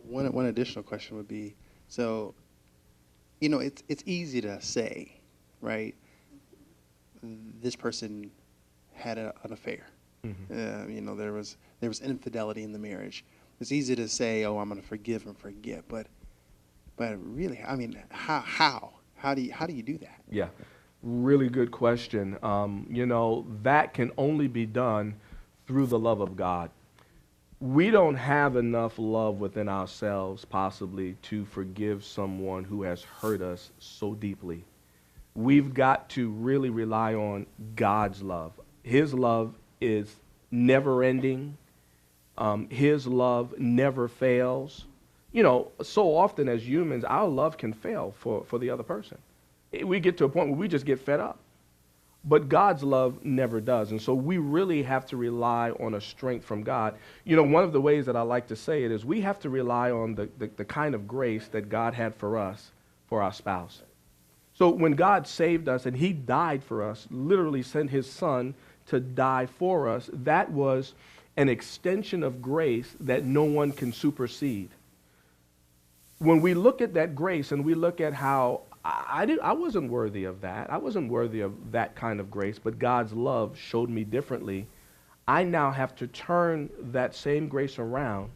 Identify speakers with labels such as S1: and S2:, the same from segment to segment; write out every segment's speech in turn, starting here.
S1: One additional question would be, so, you know, it's easy to say, right? This person had an affair. You know, there was infidelity in the marriage. It's easy to say, oh, I'm going to forgive and forget, but really, I mean, how do you do that?
S2: Yeah, really good question. You know, that can only be done through the love of God. We don't have enough love within ourselves, possibly, to forgive someone who has hurt us so deeply. We've got to really rely on God's love. His love is never ending. His love never fails. You know, so often as humans, our love can fail for the other person. We get to a point where we just get fed up. But God's love never does. And so we really have to rely on a strength from God. You know, one of the ways that I like to say it is we have to rely on the kind of grace that God had for us, for our spouse. So when God saved us and he died for us, literally sent his son to die for us, that was an extension of grace that no one can supersede. When we look at that grace and we look at how I wasn't worthy of that. I wasn't worthy of that kind of grace, but God's love showed me differently. I now have to turn that same grace around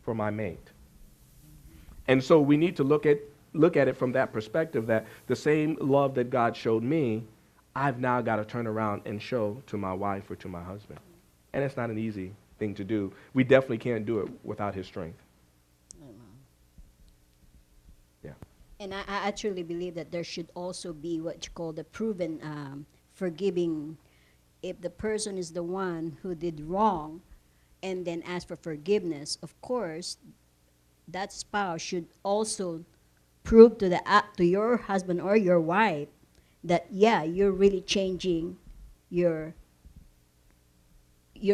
S2: for my mate. And so we need to look at it from that perspective, that the same love that God showed me, I've now got to turn around and show to my wife or to my husband. And it's not an easy thing to do. We definitely can't do it without his strength. Yeah.
S3: And I truly believe that there should also be what you call the proven forgiving. If the person is the one who did wrong and then ask for forgiveness, of course, that spouse should also prove to your husband or your wife that, yeah, you're really changing you're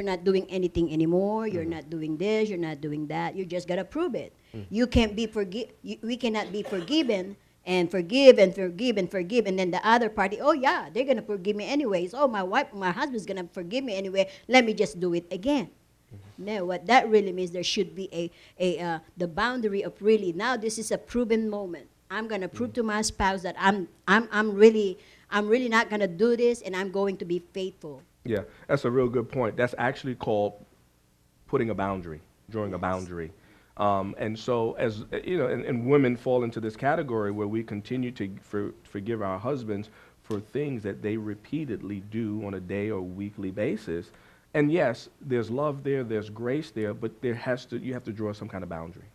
S3: not doing anything anymore. You're not doing this. You're not doing that. You just gotta prove it. You can't be we cannot be forgiven and forgive and forgive and forgive, and then the other party, oh yeah, they're gonna forgive me anyways. Oh, my husband's gonna forgive me anyway. Let me just do it again. No, what that really means, there should be the boundary of really, now this is a proven moment. I'm gonna prove to my spouse that I'm really not gonna do this, and I'm going to be faithful.
S2: Yeah, that's a real good point. That's actually called putting a boundary, drawing a boundary. And so, as you know, and women fall into this category where we continue to forgive our husbands for things that they repeatedly do on a day or weekly basis. And yes, there's love there, there's grace there, but you have to draw some kind of boundary.